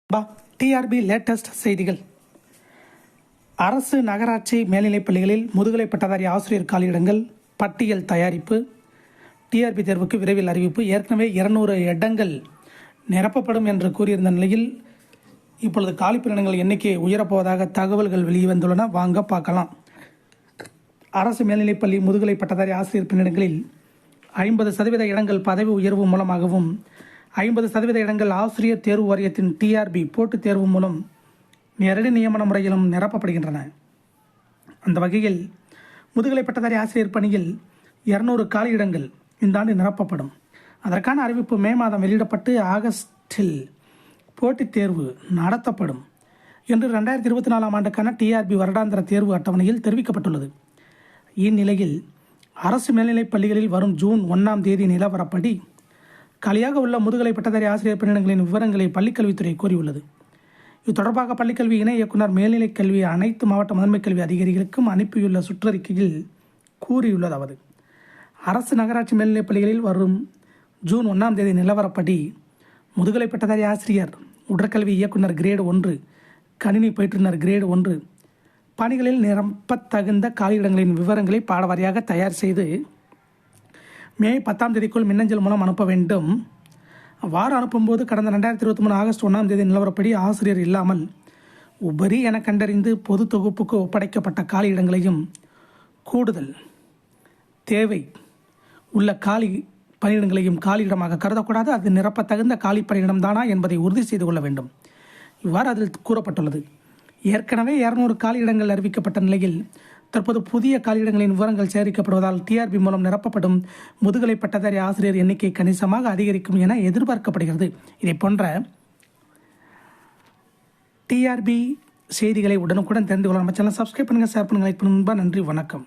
TRP latest செய்திகள். அரசு நகராட்சி மேல்நிலைப் பள்ளிகளில் முதுகலை பட்டதாரி ஆசிரியர் காலியிடங்கள் பட்டியல் தயாரிப்பு. டிஆர்பி தேர்வுக்கு விரைவில் அறிவிப்பு. ஏற்கனவே 200 இடங்கள் நிரப்பப்படும் என்று கூறியிருந்த நிலையில் இப்பொழுது காலிப்பணியிடங்கள் எண்ணிக்கை உயரப்போவதாக தகவல்கள் வெளிவந்துள்ளன. வாங்க பார்க்கலாம். அரசு மேல்நிலைப்பள்ளி முதுகலை பட்டதாரி ஆசிரியர் பணியிடங்களில் 50% இடங்கள் பதவி உயர்வு மூலமாகவும் 50% இடங்கள் ஆசிரியர் தேர்வு வாரியத்தின் டிஆர்பி போட்டுத் தேர்வு மூலம் நேரடி நியமன முறையிலும் நிரப்பப்படுகின்றன. அந்த வகையில் முதுகலை பட்டதாரி ஆசிரியர் பணியில் 200 காலியிடங்கள் இந்த ஆண்டு நிரப்பப்படும். அதற்கான அறிவிப்பு மே மாதம் வெளியிடப்பட்டு ஆகஸ்டில் போட்டித் தேர்வு நடத்தப்படும் என்று 2024 ஆண்டுக்கான டிஆர்பி வருடாந்திர தேர்வு அட்டவணையில் தெரிவிக்கப்பட்டுள்ளது. இந்நிலையில் அரசு மேல்நிலைப் பள்ளிகளில் வரும் ஜூன் 1 நிலவரப்படி காலியாக உள்ள முதுகலை பட்டதாரி ஆசிரியர் பணியிடங்களின் விவரங்களை பள்ளிக்கல்வித்துறை கோரியுள்ளது. இது தொடர்பாக பள்ளிக்கல்வி இணை இயக்குனர் மேல்நிலைக் கல்வி அனைத்து மாவட்ட முதன்மை கல்வி அதிகாரிகளுக்கும் அனுப்பியுள்ள சுற்றறிக்கையில் கூறியுள்ளதாவது: அரசு நகராட்சி மேல்நிலைப் பள்ளிகளில் வரும் ஜூன் 1 நிலவரப்படி முதுகலை பட்டதாரி ஆசிரியர் உடற்கல்வி இயக்குனர் கிரேடு 1, கணினி பயிற்றுனர் கிரேடு 1 பணிகளில் நிரப்பத்தகுந்த காலியிடங்களின் விவரங்களை பாடவாரியாக தயார் செய்து மே 10 மின்னஞ்சல் மூலம் அனுப்ப வேண்டும். அவ்வாறு அனுப்பும்போது கடந்த 2023 ஆகஸ்ட் 1 நிலவரப்படி ஆசிரியர் இல்லாமல் உபரி என கண்டறிந்து பொது தொகுப்புக்கு ஒப்படைக்கப்பட்ட காலியிடங்களையும் கூடுதல் தேவை உள்ள காலி பணியிடங்களையும் காலியிடமாக கருதக்கூடாது. அது நிரப்பத்தகுந்த காலி பணியிடம் தானா என்பதை உறுதி செய்து கொள்ள வேண்டும். இவ்வாறு அதில் கூறப்பட்டுள்ளது. ஏற்கனவே 200 காலியிடங்கள் அறிவிக்கப்பட்ட நிலையில் தற்போது புதிய காலியிடங்களின் விவரங்கள் சேகரிக்கப்படுவதால் டிஆர்பி மூலம் நிரப்பப்படும் முதுகலை பட்டதாரி ஆசிரியர் எண்ணிக்கை கணிசமாக அதிகரிக்கும் என எதிர்பார்க்கப்படுகிறது. இதை போன்ற டிஆர்பி செய்திகளை உடனுக்குடன் தெரிந்து கொள்ள நம்ம சேனல் சப்ஸ்கிரைப் பண்ணுங்கள், ஷேர் பண்ணுங்கள், லைக் பண்ணுங்கள். நன்றி, வணக்கம்.